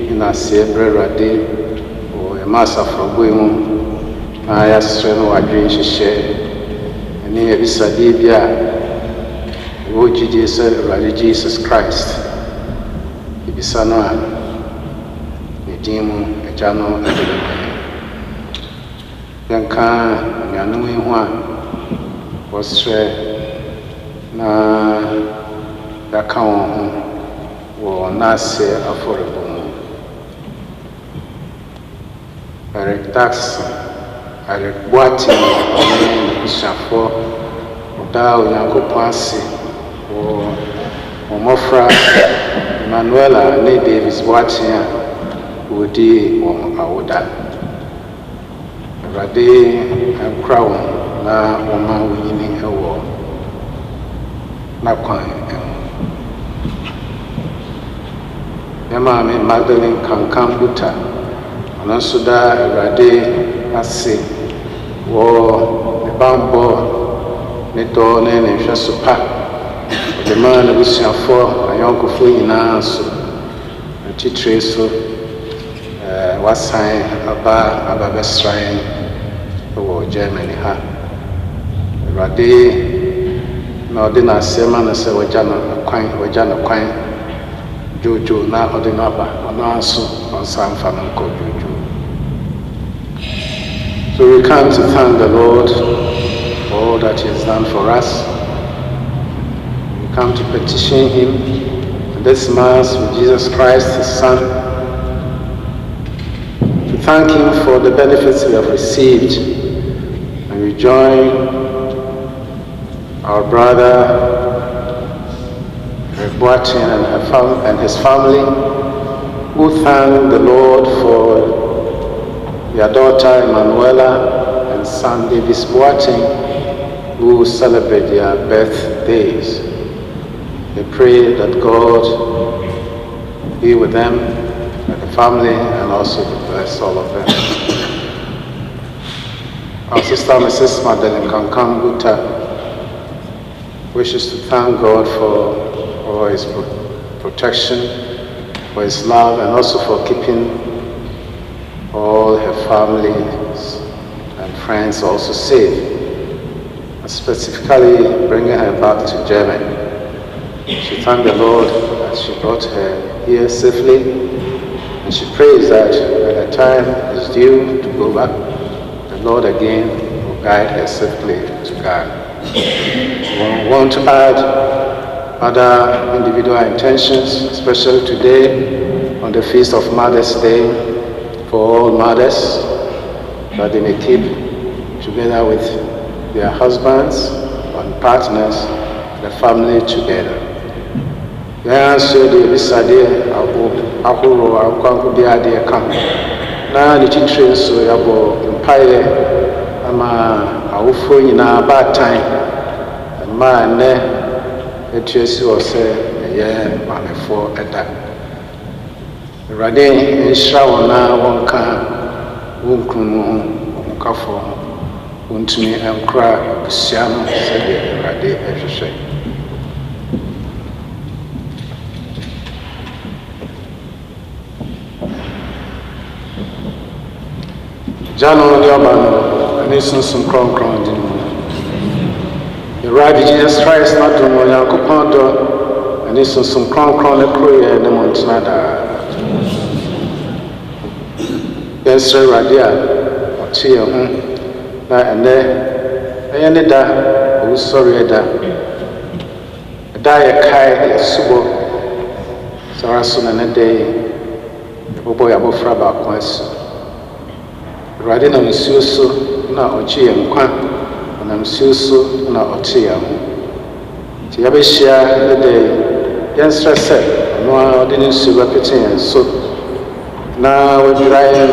in a sabre day or a master from women. I asked no dream she shared. And here is a Dibia, Lord Jesus Christ. It is a Jim, a channel, and a Yanka, Yanui one was straight na Yakao or Nase affordable. Eric Tax, Eric Boatin, Shafo, Dao Yanko Pansi, or Mofra, Manuela, Ne Davis Boatin. Woody or Aoda. Rade and crown na woman winning a war. Nakwan. Yama me Magdalene Kankan Buta. Anasuda Rade Ase. War the bambo, Neto Nene Shasupa. The man was for a young Fuina so. And Chitraso. Wasan aba besrain wo Germany ha Rade na odi na sema na se waja na kwan jojo na odi na ba ono aso onsan fa na ko jojo. So we come to thank the Lord for all that he has done for us. We come to petition him this mass with Jesus Christ his son. Thank him for the benefits we have received, and we join our brother Boatin and his family, who thank the Lord for their daughter Emanuela and son Davis Boatin, who celebrate their birthdays. They pray that God be with them, and the family, and also bless all of them. Our sister Mrs. Magdalene Kankan Buta wishes to thank God for his protection, for his love, and also for keeping all her families and friends also safe, and specifically bringing her back to Germany. She thanked the Lord that she brought her here safely. And she prays that when the time is due to go back, the Lord again will guide her safely to God. We want to add other individual intentions, especially today on the Feast of Mother's Day, for all mothers, that they may keep together with their husbands and partners, the family together. So the Bisade Ahuro Akwanku de Ade Kam. Na the teacher so yabo empire ama awufo nyina ba time ma ne etuesi o se ye mamefo eda. Rade nhira wona wonka wonkunu wokafo wontumi enkra busiam se de rade ehwehwe. Jano Yabano, and this is some crown. The right Jesus Christ, not to Nyarko Pondo, and this is some crown, a career in the Montanada. Yes, sir, Radia, or Chia, and there, I ended that, who's sorry, that a diet kai, a subo, Sarasun and a day, the boy above Fraba Quest. Radin and Suso, na Ochi and Quan, and I'm Suso, na Ochia. Tiabeshia, the day, Yanstra said, no, didn't see repeating and so. Now we're driving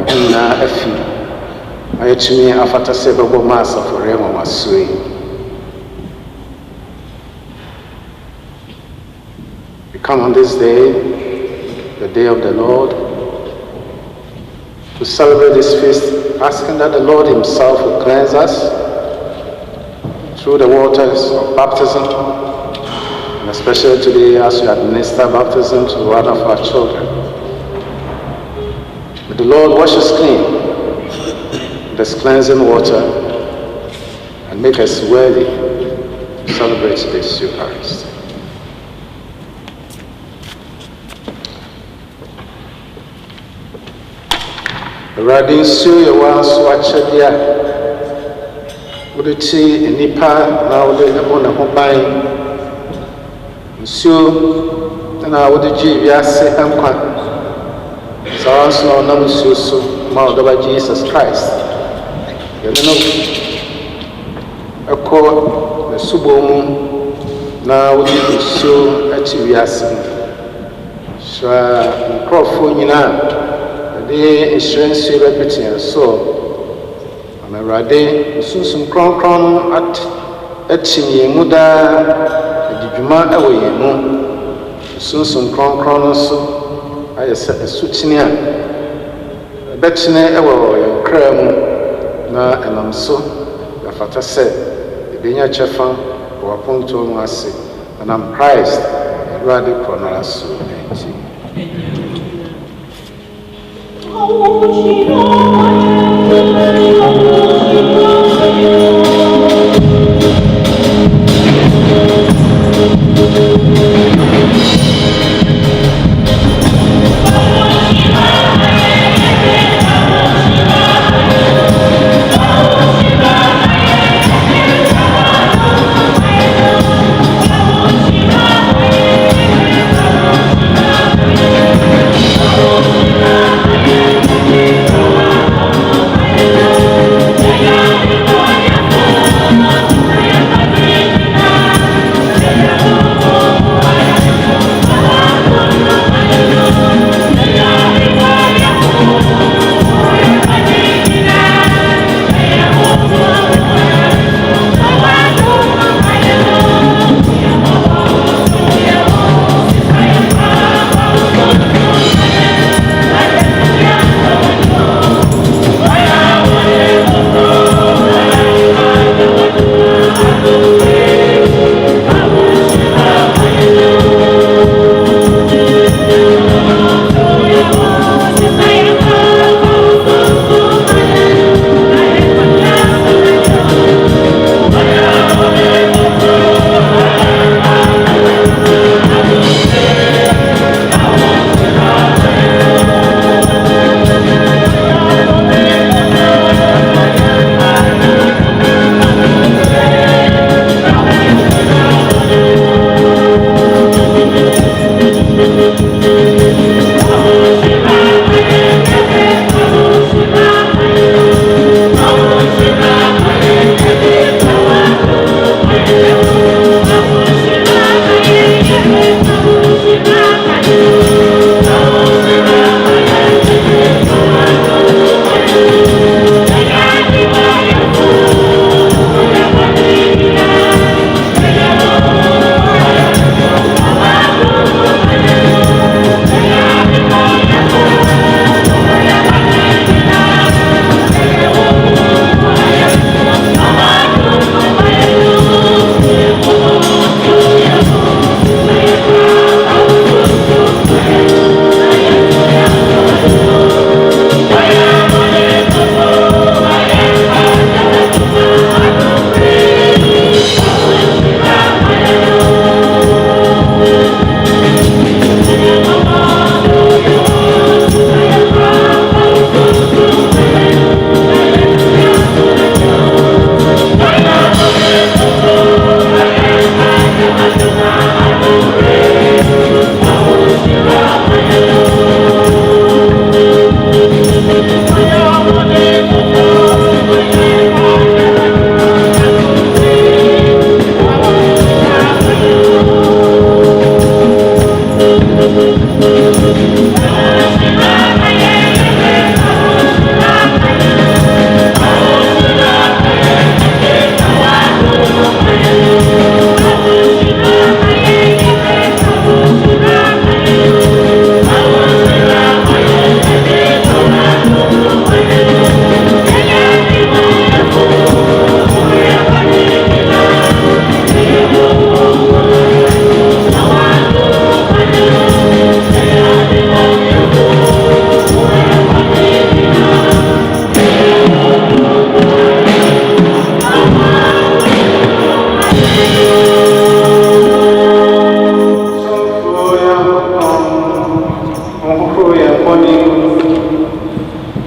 in a fee. I to me, after several master for Remo Masui. We come on this day, the day of the Lord, to celebrate this feast, asking that the Lord himself will cleanse us through the waters of baptism, and And especially today as we administer baptism to one of our children. May the Lord wash us clean with this cleansing water and make us worthy to celebrate this Eucharist. Awurade nsuo yɛ wɔn nso akyɛdeɛ a wode ti nnipa na wode bɔ ne ho ban. Nsuo na wode gye wiase nkwa. Saa nso na ɔnam nsuo so ma ɔdɔba Jesus Christ. Yɛde no ɛkɔ n'asubɔ mu na wode nsuo akyi wiase mu. Hyira nkurɔfoɔ nyinaa. The insurance repeating so I'm a rade soon crown at Chimney Muda, the Juma away no soon crown so I set a suchinia a betchine ever cram na and I'm so the fata said the Benya Chefan or Ponto Masi and I'm Christ rather pronounce.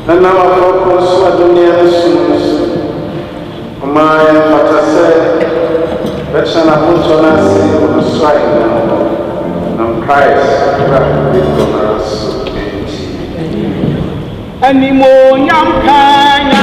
and now our focus was on the answers. My mother said, let's not put on us on the side and Christ with us. Anymore, young kind of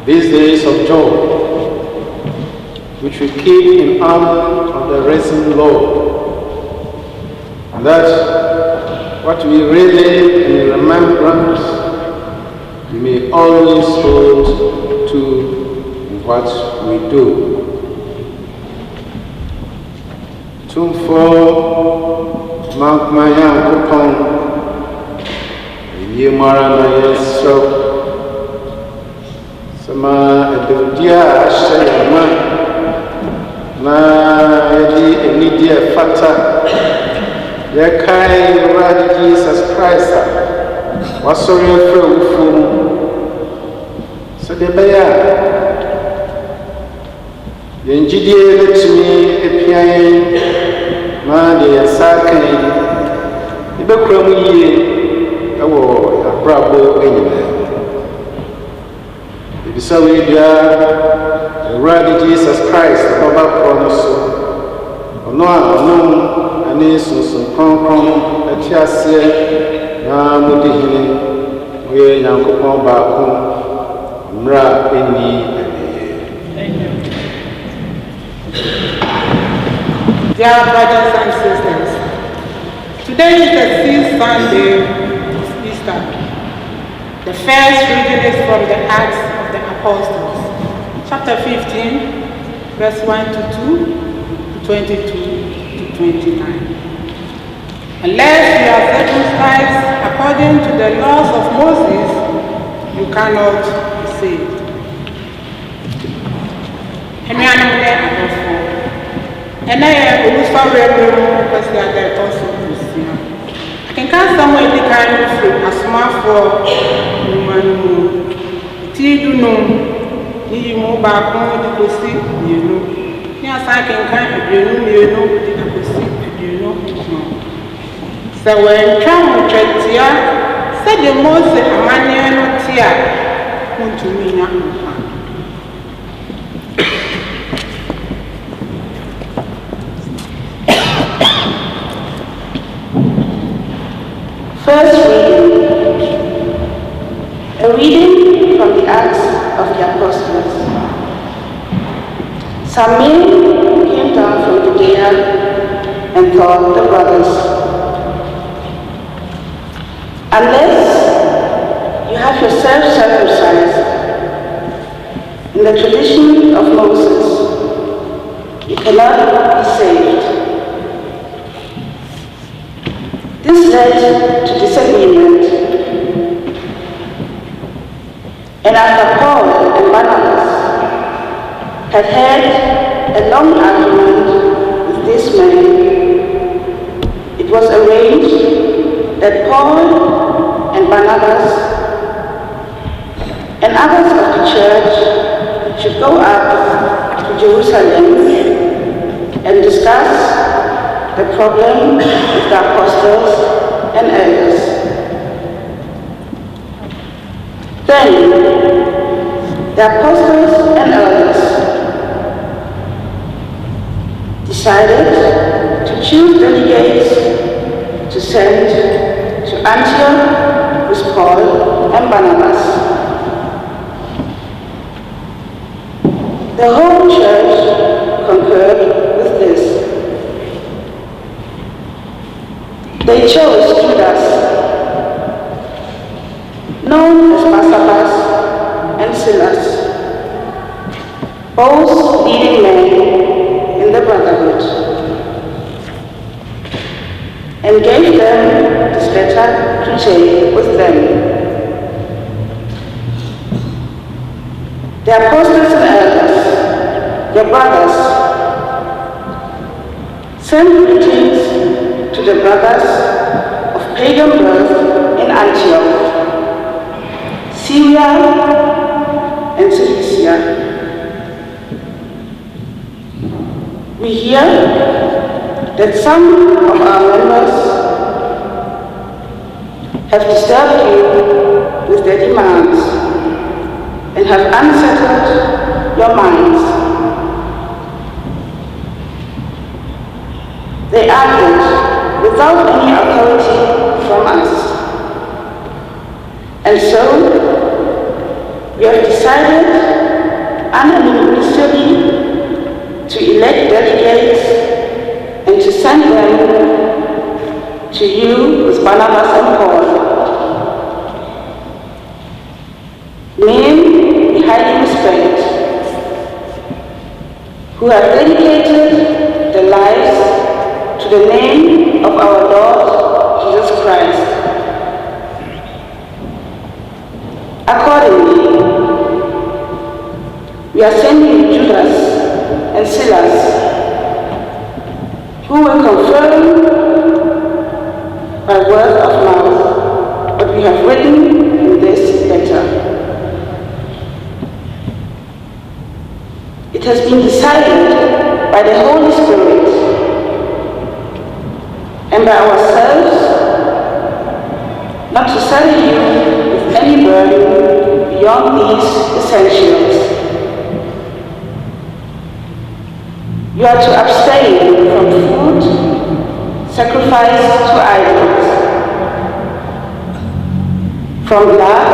these days of joy, which we keep in honor of the risen Lord, and that what we really in remembrance, we may always hold to what we do. Tumfo Mankmaya Kupon Yimara na Yesro Sama Edodia Shayama Na Yedi Enidia Fata Yakai Radi Jesus Christ Wasori Ufu So de Baya Yenjidie Letimi Epiaye Ma de Yasake Ibekuramu Ye Ewo Yabrabo Enyine Ibisa Widia Radi Jesus Christ Baba Pronoso Onoa Onom Ani Sunsun Kronkron Etiase Na Mudihini Oye Nyankopon Baako Mra Eni Dear brothers and sisters, Today is the 6th Sunday of Easter. The first reading is from the Acts of the Apostles, chapter 15, verse 1 to 2, to 22 to 29. Unless you are circumcised according to the laws of Moses, you cannot be saved. And I also read the also. I can cast somewhere the kind of a smart for woman. Tea no, you move back on the pussy, you know. Yes, I can kind you know, the pussy, you know. So when Travel Chetia said the most a man not here, want to me now. First reading. A reading from the Acts of the Apostles. Some men came down from Judea and told the brothers, unless you have yourselves circumcised in the tradition of Moses, you cannot be saved. This led to disagreement, and after Paul and Barnabas had had a long argument with this man, it was arranged that Paul and Barnabas and others of the church should go up to Jerusalem and discuss the problem with the apostles and elders. Then, the apostles and elders decided to choose delegates to send to Antioch with Paul and Barnabas. The whole church concurred with this. They chose Judas, known as Barnabas and Silas, both leading men in the brotherhood, and gave them this letter to take with them. The apostles and elders, their brothers, sent greetings to the brothers of pagan birth in Antioch, Syria and Cilicia. We hear that some of our members have disturbed you with their demands and have unsettled your minds. They argued without any authority from us. And so, we have decided unanimously to elect delegates and to send them to you with Barnabas and Paul. Men we highly respect, who have dedicated their lives to the name of our Lord Jesus Christ. Accordingly, we are sending Judas and Silas, who will confirm by word of mouth what we have written in this letter. It has been decided by the Holy Spirit and by ourselves not to saddle you with any burden beyond these essentials. You are to abstain from food sacrificed to idols, from blood,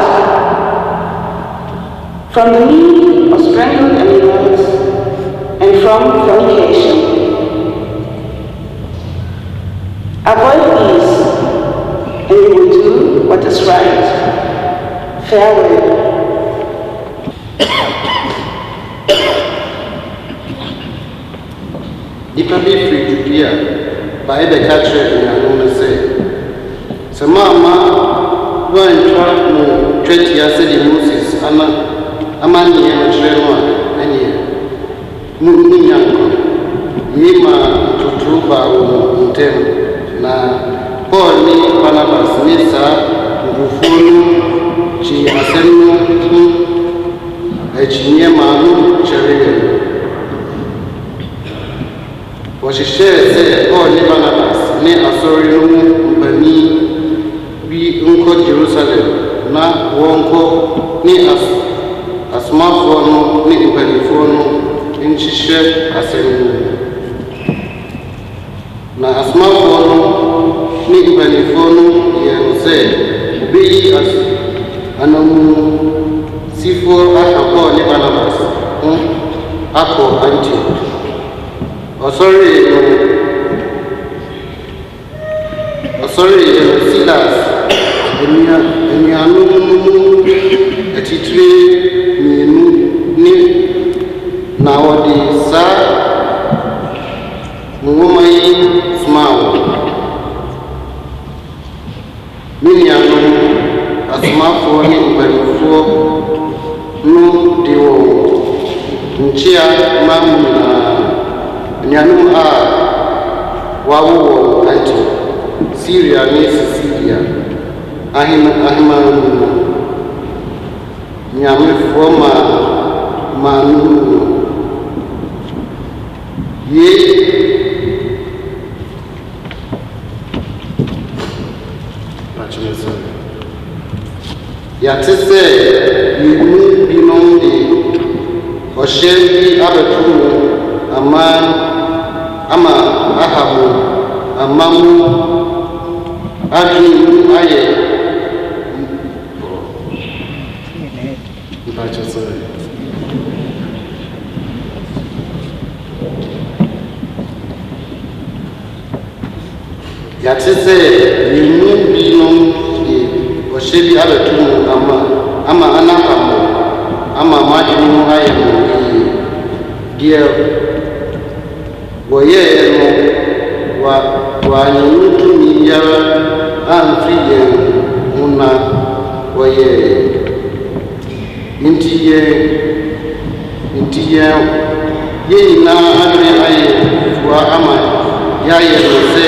from the meat of strangled animals, and from fornication. Avoid these, right. Farewell. Nipa bi free Judea by the catcher in Anona say. So Mama one try no 20 years the Moses Amani and Trenoa and ye Nyarko Yima to Truba Untem na Paul ni Barnabas Nisa Rufunu Chi Asenu Echinye Manu Cherry. She said, "Oh, Barnabas, ne asori no mpani bi nko Jerusalem na wonko ni asmafo no ni mpanifo no nchihye asemu na asmafo no ni mpanifo no ye se bi anamu sifo ahako ni Barnabas ako Antioch. Oh, sorry, Silas, and you are no titri ni nowadays, sir. Mumai smile. Many are no a smart for him, but for no deal. Nchia Mamma. Nyanu wawo anti Syria ni Sicilia ahima nyame forma manu ye ya tese yimu binondi oshebi abetu ama ahabu amamu adu aye yatese yimu bino oshebi abetu ama anahabu ama majinu aye dear Boye wa nyutu miyara amfiye muna boye intiye ye na ane aye wa ama ya ye rose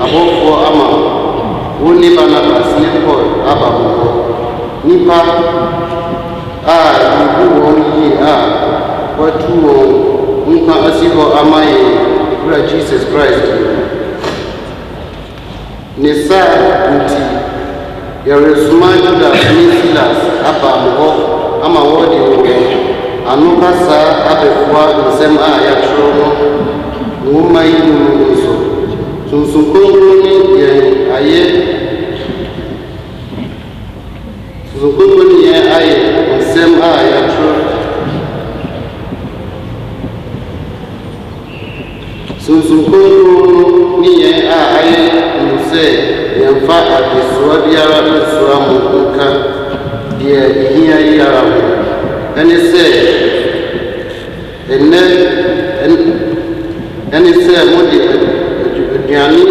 abofo ama woni Barnabas ne Paul ababo nipa yubu woni watu nka asiho amaye kura Jesus Christ nisa nti yaresuma Judas ni Silas abamho ama wodi anu kasa abefua nsem yatro no ngoma yi nso sunsunkongro ni ye aye sunsunkongro ni ye aye nsem yatro sunsunkongro ni ye aye nse yemfa adesuwa biara nsuwa mu nka die ihia yara mu ene se ene se modi aduane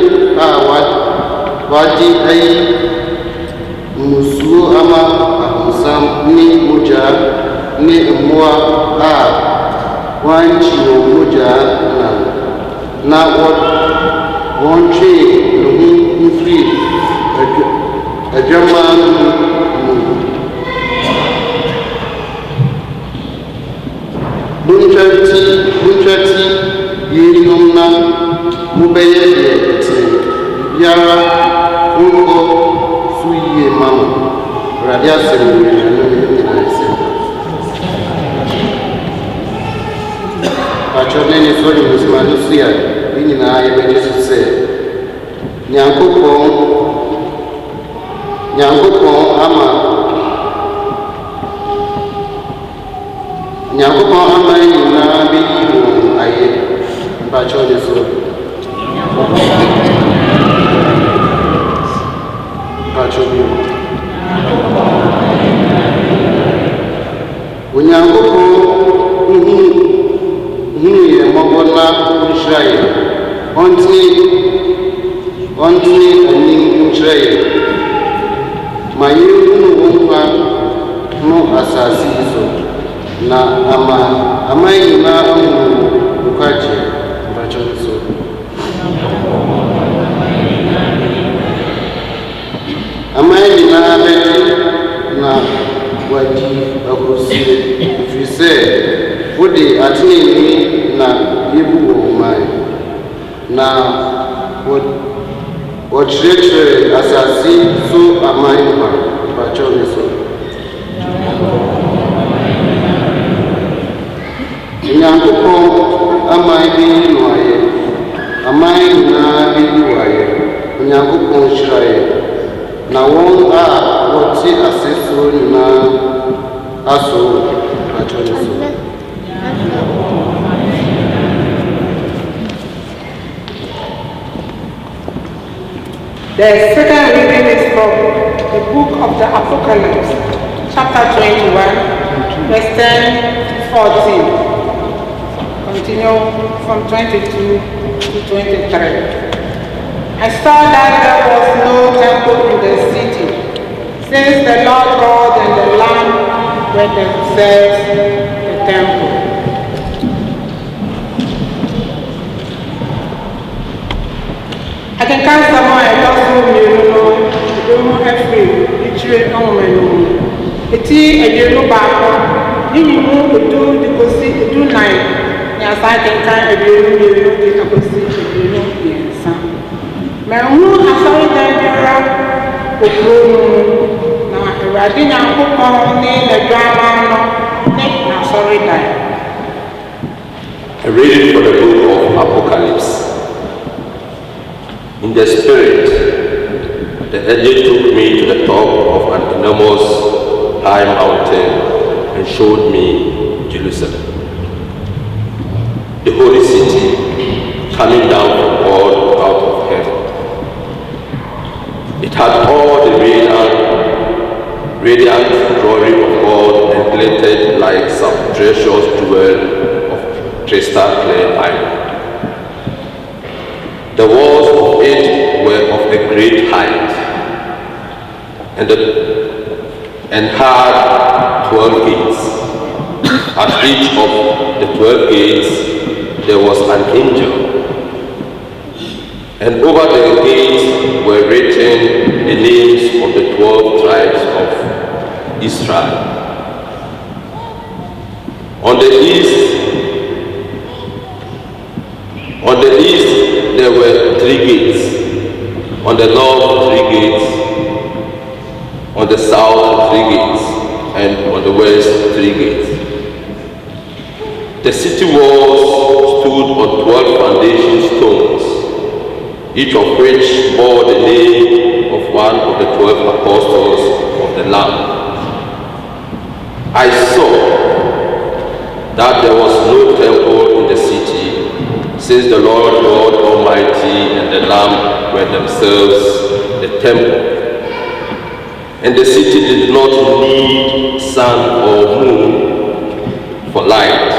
wadi ayi musuo ama ahonsam ni moja ni mmoa wanchi no moja na won twe no mfiri adwama bunchati yinom na mubeye de biara unko suye mama radia semwe na ese achonene sori musmanusia bini na ayebe Jesus se nyankopon ama nyina beyi wo aye bachone so bacho bi ɔntene anim nkyerɛ yɛn ma yɛhunu wo nkwa no asase yi so na aman nyinaa ahunu nkwagye mpakyɛ no so aman nyinaa bɛgye na wadi ahorosie ɛfiri sɛ wode atenene na yɛbu wɔ ɔman na wɔkyerɛkyerɛ asase so aman ma mpakyɛ no so Nyankopɔn aman bɛyi no ayɛ aman nyinaa bɛyi wɔ ayɛ Nyankopɔn hyira yɛ na wɔn a wɔte ase so nyinaa aso mpakyɛ no so The second reading is from the book of the Apocalypse, chapter 21, verse 10 to 14. Continue from 22 to 23. I saw that there was no temple in the city, since the Lord God and the Lamb were themselves the temple. I can count someone I don't know, you know, every literary woman. It's a little back. You know, do the gossip, do nine. Yes, I can count a little, you know, the gossip, you know, the son. My own, I saw that there are now, I didn't put on the drama, no, sorry, that. A reading from the book of Apocalypse. In the spirit, the angel took me to the top of an enormous high mountain and showed me Jerusalem, the holy city, coming down from God out of heaven. It had all the radiant glory of God and glittered like some precious jewel of crystal clear iron. The walls of it were of a great height, and had 12 gates. At each of the 12 gates there was an angel, and over the gates were written the names of the 12 tribes of Israel. On the east there were 3 gates, on the north 3 gates, on the south 3 gates, and on the west 3 gates. The city walls stood on 12 foundation stones, each of which bore the name of one of the 12 apostles of the Lamb. I saw that there was no temple in the city, since the Lord God Almighty and the Lamb were themselves the temple. And the city did not need sun or moon for light,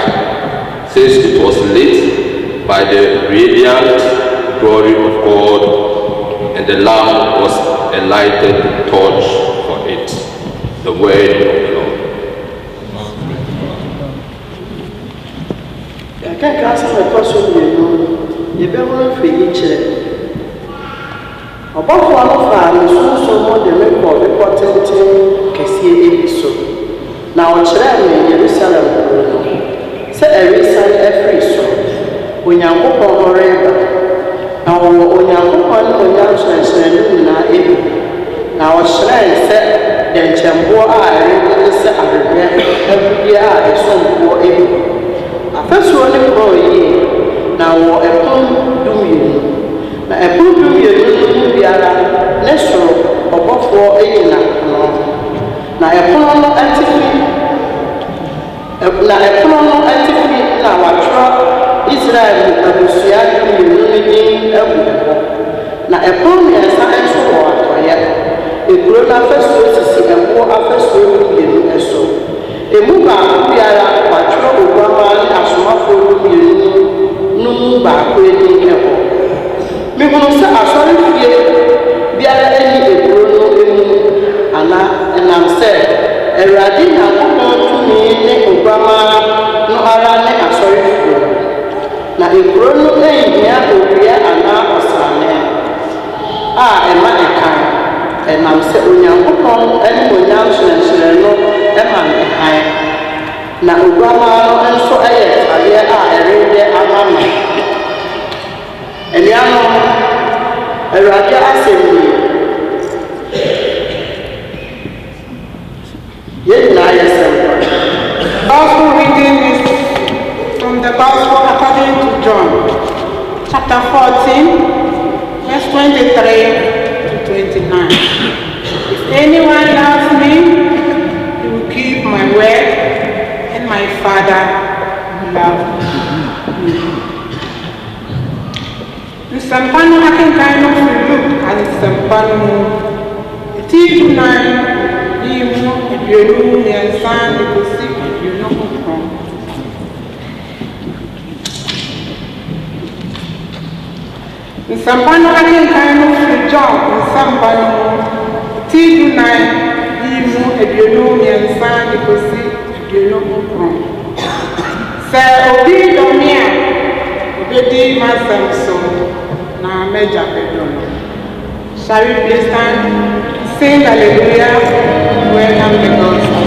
since it was lit by the radiant glory of God, and the Lamb was a lighted torch for it. The word of the Lord. I can't ask my question, you better free each other. About one of our so more than reporting Cassie so. Now, Children in Jerusalem, say every son every so. When you go for forever, now when you go on now, Shrine said, then Chambo are every year is so poor. First one for a year, now a pound do you. Now a pound do you be a nestor or for a year. Now a pound antiquity, now I try Israel Akosua community everywhere. Now a pound is science for yet. A grown up first to see a more after story in so. A move out, we are what Obama as one for you, no move back waiting. Me hunu sɛ asɔre fie biara ani ekuro no emu ana ɛnam sɛ Awurade Nyankopɔn tumi ne Oguama no ara ne asɔre fie na ekuro no ehia owia anaa ɔsrane a ɛma ɛkan ɛnam sɛ Onyankopɔn ɛne Onyam hyerɛnhyerɛn no ɛma ne han na Oguama no nso ɛyɛ adeɛ a ɛreyɛ ama no ɛnuanom Awurade asɛm yi yɛn nyinaa yɛ sɛmpa. Gospel reading is from the Gospel according to John, chapter 14, verse 23 to 29. If anyone loves me, he will keep my word, and my Father will love me. Nsɛmpa no akenkan no firi Luke ane nsɛmpa no mu eti dunan yi mu aduonu mmiɛnsa ne kosi aduonu nkron. Nsɛmpa no akenkan no firi John nsɛmpa no mu eti dunan yi mu aduonu mmiɛnsa ne kosi aduonu nkron. Sɛ obi dɔ me a obedi m'asɛm so. Now, Major Pedro. Shall we please stand? Sing hallelujah. Welcome the gospel.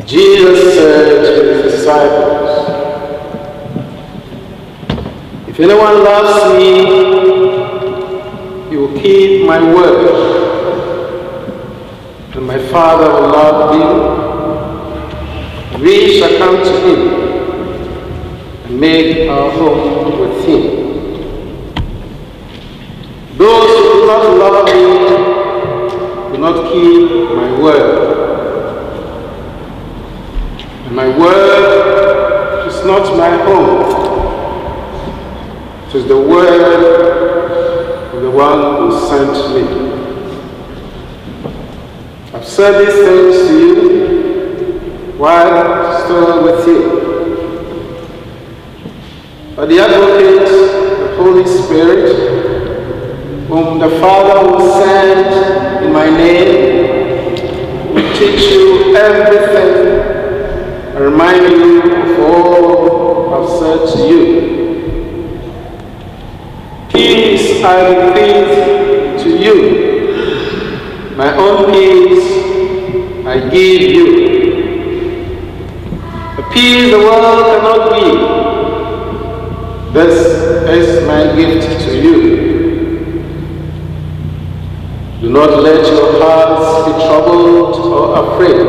Jesus said to his disciples, "If anyone loves me, he will keep my word, and my Father will love him. We shall come to him and make our home with him. Those who do not love me will not keep my word. And my word is not my own. It is the word of the one who sent me. I've said these things to you while still with you. But the Advocate, the Holy Spirit, whom the Father will send in my name, will teach you everything and remind you of all I've said to you. Peace I bequeath to you. My own peace I give you. The peace the world cannot give. This is my gift to you. Do not let your hearts be troubled or afraid.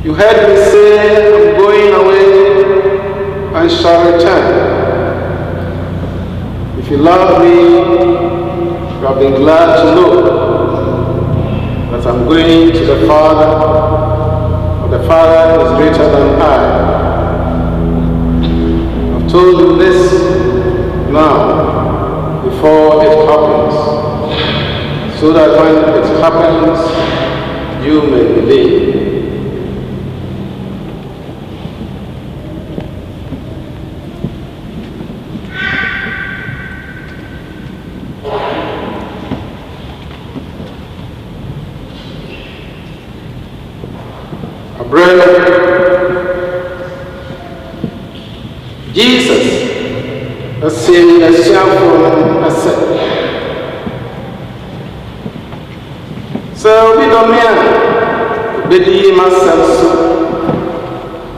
You heard me say, I'm going away, and shall return. If you love me, you have been glad to know that I'm going to the Father, for the Father is greater than I. I've told you this now, before it happens, so that when it happens, you may believe. Jesus, a sin, a shameful, a sin. So we don't mean Biddy myself,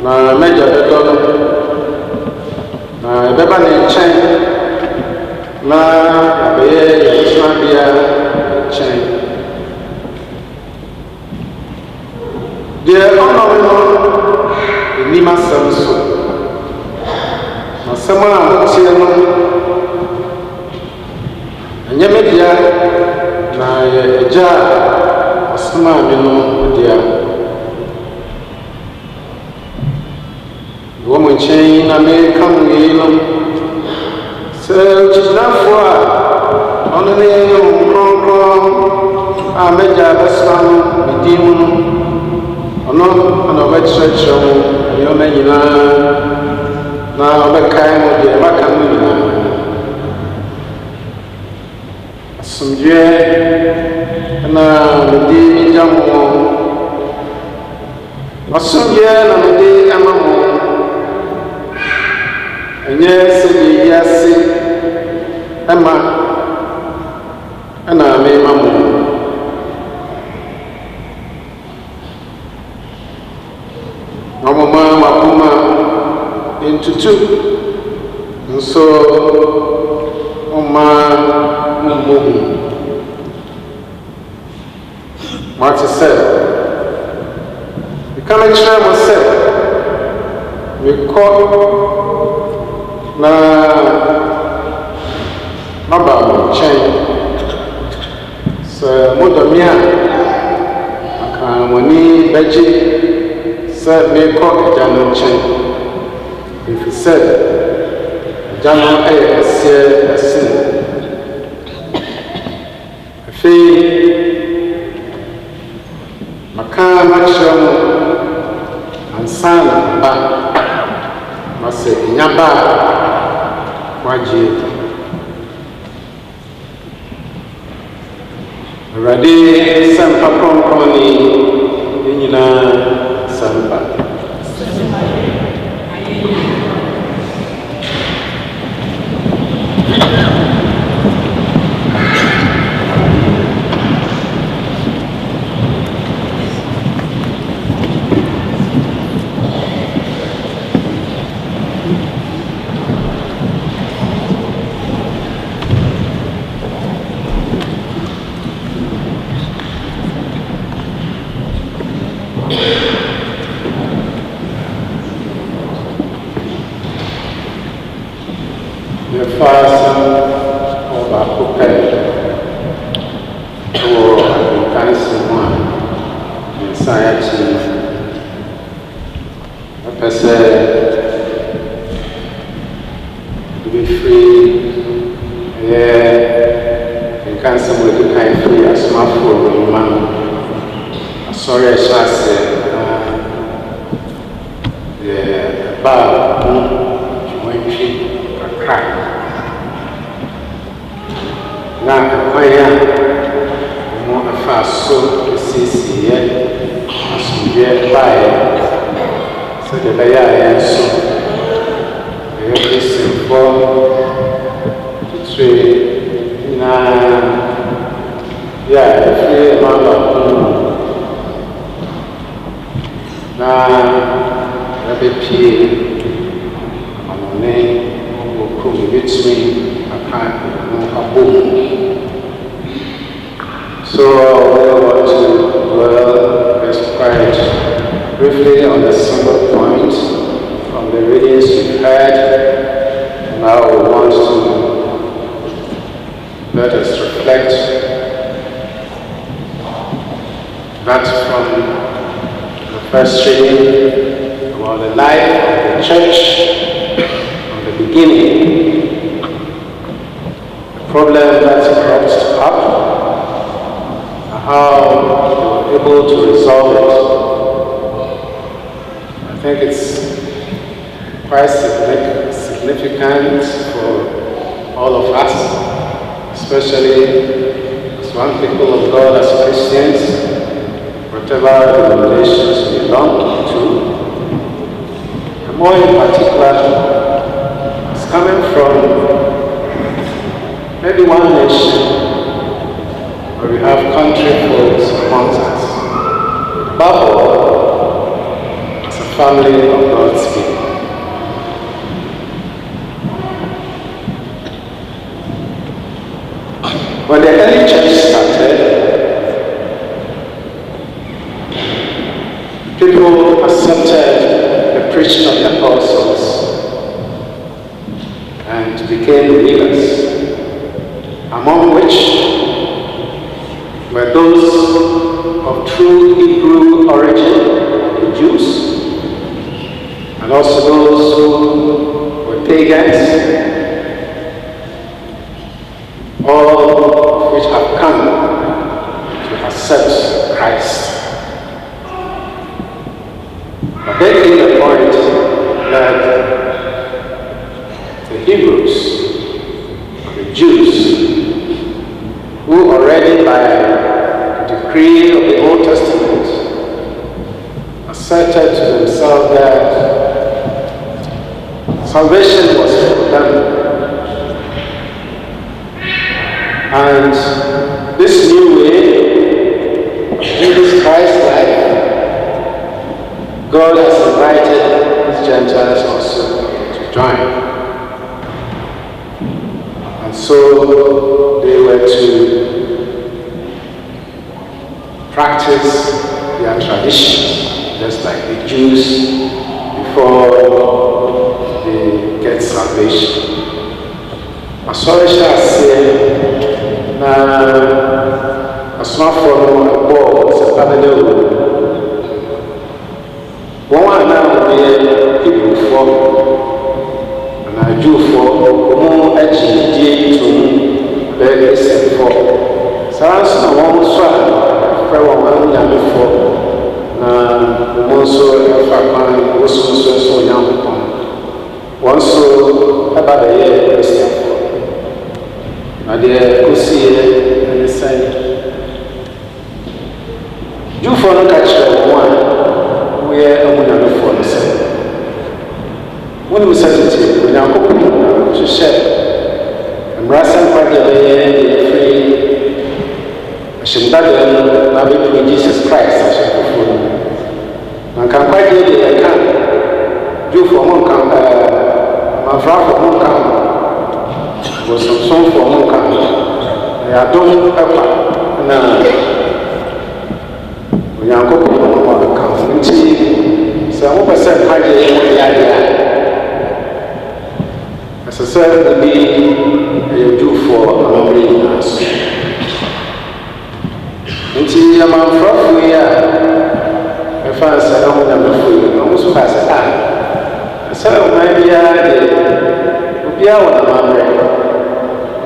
my major bedroom, my Beban chain, my Abaya, chain. Dear Honorable, the Nima Samson. Someone I'm seeing, and Yamedia, my jar, or someone you know, dear. The woman chain, I may come in. So, which is not for on the name of Crom, I made a best one, the demon, or not on a wet church, your man. Now, the kind of the Macan, some year, and the day Jammo, or some year, and the day Amamo, and yes, Emma, and I may Mamma. Mamma, into two, and so on my movie. Marty said, "You come and try myself. We call na about chain. So, Modomia, I can't money, Betty, said, me call a Janet chain. If he said, Jano a sin, a fee, Macan, and son, must say, Yamba, Waji. Ready, Sampa Company, Inina, Sampa. Briefly on the single point from the readings we've heard we want to let us reflect that from the first reading about the life of the church from the beginning, the problem that cropped up, and how they were able to resolve it. I think it's quite significant for all of us, especially as one people of God, as Christians, whatever denominations we belong to, and more in particular, it's coming from maybe one nation where we have country folks amongst us, above all, as a family of God's people. When the early church started, people accepted the preaching of the apostles and became believers, among which were those of true Hebrew origin, the Jews, and also those who were pagans, all of which have come to accept Christ. But then came the point that the Hebrews, the Jews, who already by decree of the Old Testament asserted to themselves that salvation was for them, and this new way, Jesus Christ's life, God has invited these Gentiles also to join. And so they were to practice their traditions, just like the Jews before they get salvation. Asɔre hyɛ aseɛ na asomafoɔ no abɔ sɛpa no dɛ wɔn a na wɔyɛ Hebrewfoɔ anaa Jewfoɔ wɔn agye die tom bɛyɛ Kristianfoɔ. Saa nso na wɔn nso a wɔfrɛ wɔn Anyamefoɔ na wɔn nso afa kwan wɔsom nso Onyankopɔn. Wɔn nso ɛba bɛyɛ Kristianfoɔ. Na deɛ kɔsiiɛ ne sɛn Jewfoɔ no ka kyerɛ wɔn a wɔyɛ Amunyamefoɔ no sɛ wonim sɛ tete Onyankopɔn hyehyɛ mmaransɛmpa deɛ bɛyɛ firi ahyɛmdada no na bɛpiri Jesus Christ ahyɛmfofoɔ no na nka nkwadeɛ deɛ yɛka Jewfoɔ mo nka Amamfrafoɔ mo nka Bosomsomfoɔ mo nka yɛadom ɛkwa na Onyankopɔn no ɔka nti sɛ wopɛ sɛ nkwadeɛ yɛ adeɛ a ɛsɛ sɛ ebi ɛyɛ Jewfoɔ amammerɛ nyinaa so nti Amamfrafoɔ yi a ɛfa sɛ Amunyamefoɔ yi na ɔmo nso ka sɛ sɛ ɔman biara deɛ obiara wɔ n'amammerɛ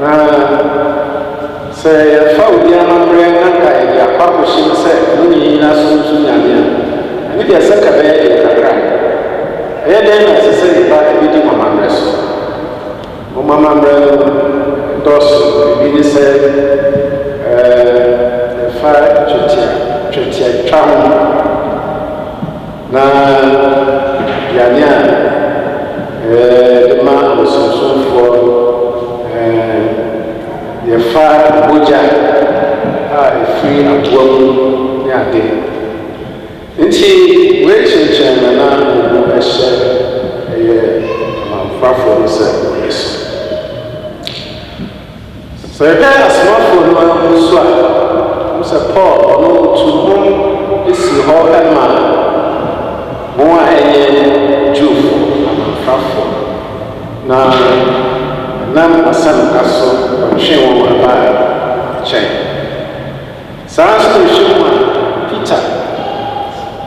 na sɛ yɛfa obiara amammerɛ na nka yɛde akɔ akɔhyem sɛ ne nyinaa so nso Nyame a ɛne deɛ sɛ ka bɛyɛ deɛ kakra ɛyɛ dɛn na ɛsɛ sɛ nipa ebi di amammerɛ so wɔn amammerɛ no dɔɔso ebi ne sɛ yɛfa twetia twa ho na aduane a de ma abosomsomfoɔ yɛfa mogya a ɛfiri aboa mu ne ade nti wɔakyinkyɛn na na ɔmu ɛhyɛ ɛyɛ Amamfrafoɔ no sɛ ɔyɛ so sɛ yɛhwɛ asomafoɔ no nso a mo sɛ Paul ɔno tu ho esi hɔ ɛma wɔn a ɛyɛ Jewfoɔ Amamfrafoɔ na Nam Asan Kaso, Shimon Abba, Chain. Sarasco Shimon, Peter.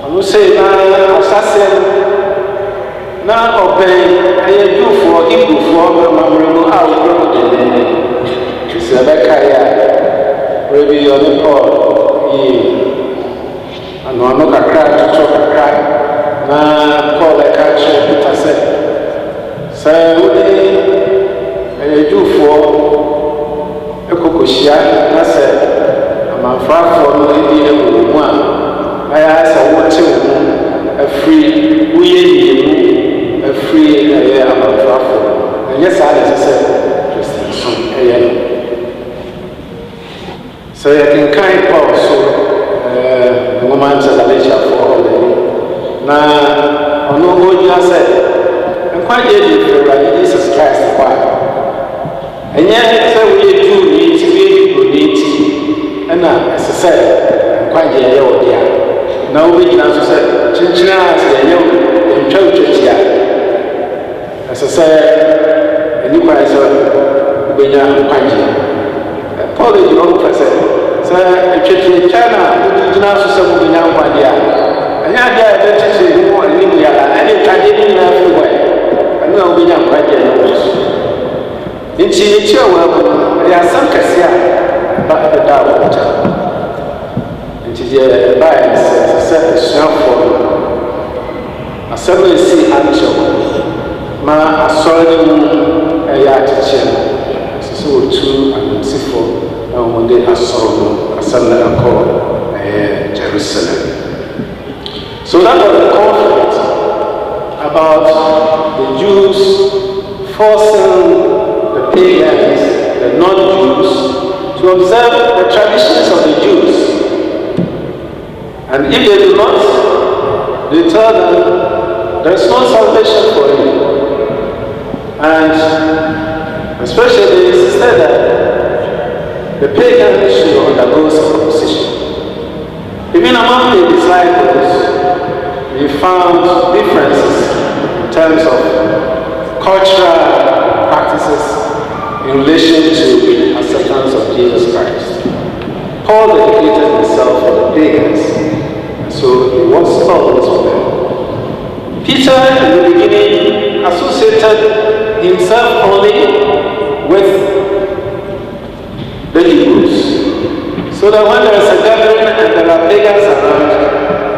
I will say, assassin, now obey, I do for him before my out of the name. It's a Becca, Rabbi on the Paul, and one look a crack to talk a crack. Now, Paul, I catch Peter said, Sir, I do for a cocosia, I said, I'm a far from the one. I asked a water, a free, a free, I'm a far. And yes, I said, Christian, so I can kind Paul, so the woman says, I let you for all day. Now, I know what you said, and quite yet, Jesus Christ, why? And yet, so we do need to be and as I said, quite a year dear. Now we can also say, Chinchina is a young church here. As I said, and you guys are being young and Paul is your own person. So, a church in China, who did not so be young one year. And yet, they are just more in India, and it's everywhere. I know we young quite a in Chinicho, there are some Cassia, but the Dow. It is a bias, a certain shelf for a seven sea actual. Ma, a solid a yard teacher, so two and sifo, and one day I saw a son called Jerusalem. So that was the conflict about the Jews forcing the pagans, the non-Jews, to observe the traditions of the Jews. And if they do not, they tell them there is no salvation for you. And especially they insisted that the pagans should undergo circumcision. Even among the disciples, we found differences in terms of cultural practices in relation to acceptance of Jesus Christ. Paul dedicated himself for the pagans, and so he wants to solve this with them. Peter, in the beginning, associated himself only with the Hebrews, so that when there is a gathering and there are pagans around,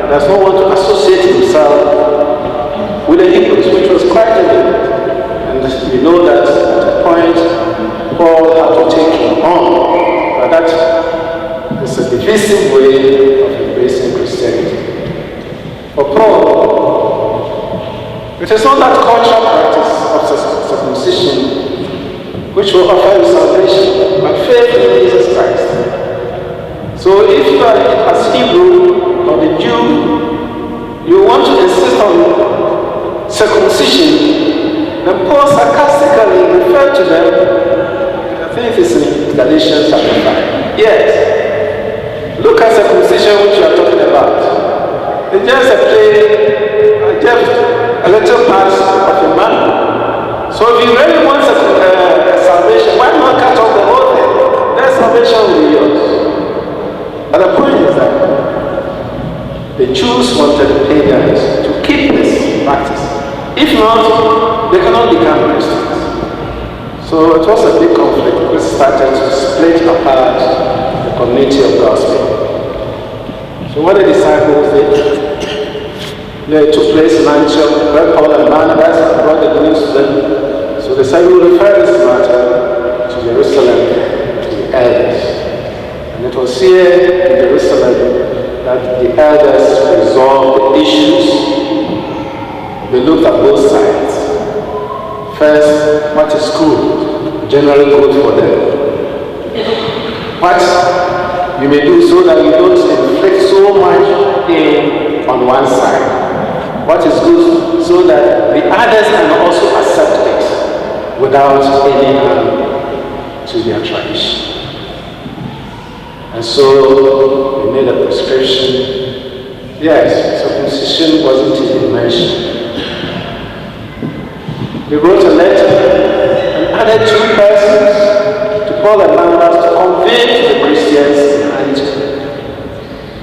he does not want to associate himself with the Hebrews, which was quite evident. And we know that at a point, Paul had to take him on, but that is a divisive way of embracing Christianity. For Paul, it is not that cultural practice of circumcision which will offer you salvation, but faith in Jesus Christ. So if you are as Hebrew or the Jew, you want to insist on circumcision, then Paul sarcastically referred to them. I think it's in Galatians chapter 5. Yes. Look at circumcision which you are talking about. It's just a little part of a man. So if you really want salvation, why not cut off the whole thing? Then salvation will be yours. But the point is that the Jews wanted the pagans to keep this practice. If not, they cannot become Christians. So it was a big conflict which started to split apart the community of God's people. So what the disciples did, it took place in Antioch, where Paul and Barnabas brought the news to them. So they said, we will refer this matter to Jerusalem, to the elders. And it was here in Jerusalem that the elders resolved the issues. They looked at both sides. First, what is good, generally good for them. What you may do so that you don't inflict so much pain on one side. What is good so that the others can also accept it without any harm to their tradition. And so we made a prescription. Yes, circumcision wasn't even mentioned. We wrote a letter and added 2 persons to call the members to convey to the Christians and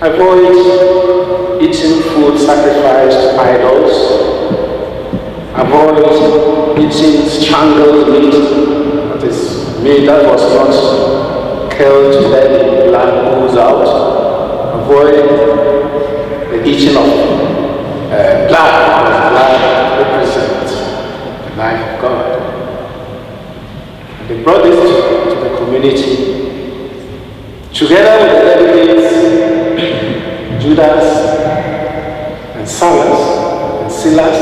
avoid eating food sacrificed to idols, avoid eating strangled meat, that is meat that was not killed to let the blood ooze out, avoid the eating of blood, because blood represents the life of God. And they brought this to the community, together with the delegates, Judas and Silas,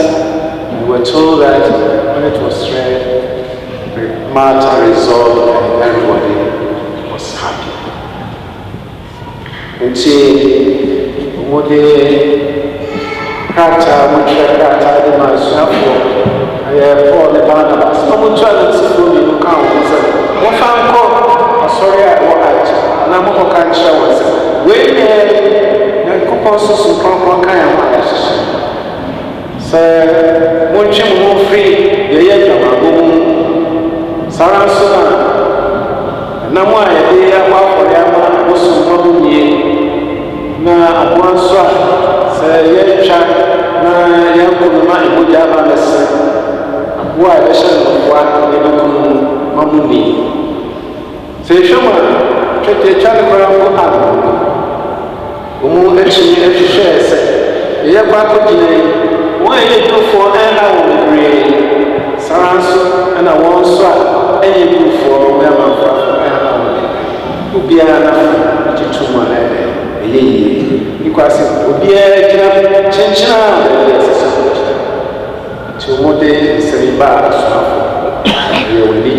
and we were told that when it was read, the matter resolved and everybody was happy. And what they Kata, the Mashapo, I have all the Barnabas. No one tried to see me who counts. What found call? Sorry, I watched. And I'm not going to show us. Wait there, and coupons and proper kind of watch. Sir, one chim more free, the Yaka, Sarasuna. And now I did about for them was some na one swap. Say, Jack, na young woman, who java lesson. Why the son of one never come mamuni. Say, Shoma, check the child around for Adam. Who actually shares it. The young one, why you do for an hour green? Saranso and a one swap, and you do for where my father who be enough to 2 months. Because it would be a chinchina to what they say back you will be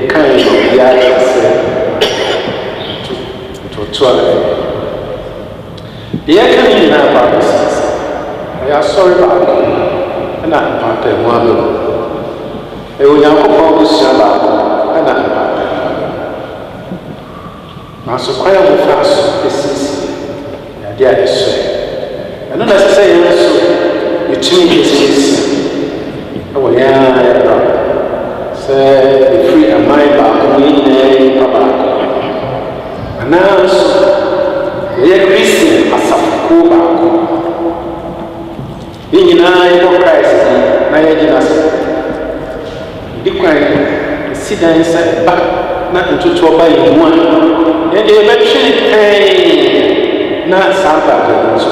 kind of the access to 12. The academy now about this. I are sorry about it, and I'm part of one. They will now propose and I'm part of so quite a fast, this is the idea is and not as I say, you change this. Oh, yeah, say, the free and my back, we name Papa. And now, we are Christian as a Cuba. Being in Christ, my agents, declaring, sit down and say, back, not into trouble in one. And the election pain, not somebody who is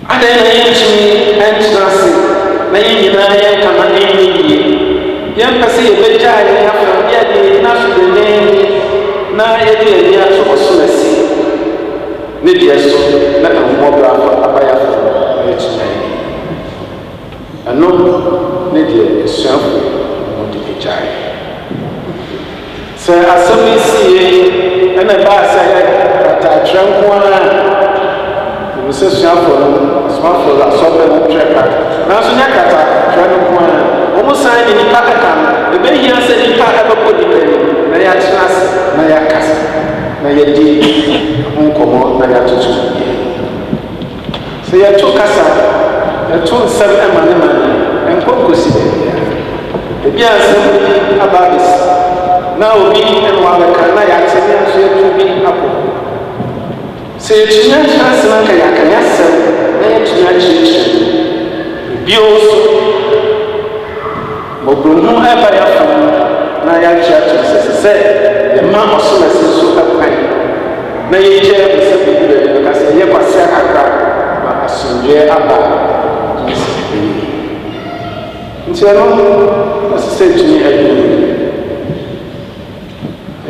and then I and nothing. My Indian come and young Passy, a bit tired after yet enough to the name. Now, every year to Osulacy. Lydia, so let them walk out for Abaya for and no, Lydia is self want to be child. So, as some see, and a bass I drank one. We say, small for a sober tracker. Now, so Nakata, Tranuan, almost signed in the Patakan. The baby has said, "You can't ever put it in Nayakas, Nayadi, Uncomo, Nayatu." So, you took us a 2-7 money and Pocosi. The Bias about this. Now, we and one can I accident to be apple. Say to not transfer Kayakayasa, then to not change. Be also Mobrunu ever from Naya Church said, the man of Sulas is so upright. Nay, Jeff is a big because I never said a crack, but a Sunday about. And so, as I said to me,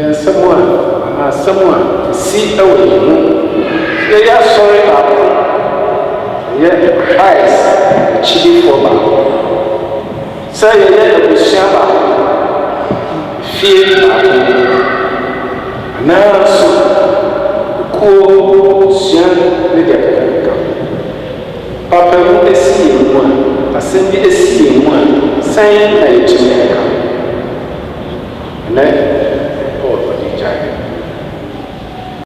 and someone to see away. They are sorry about yet Christ, chili for back. Say, let the Shaba fear back. And now, so cool, Sian, with the Papa, who is seeing one, assembly is seeing one, saying, I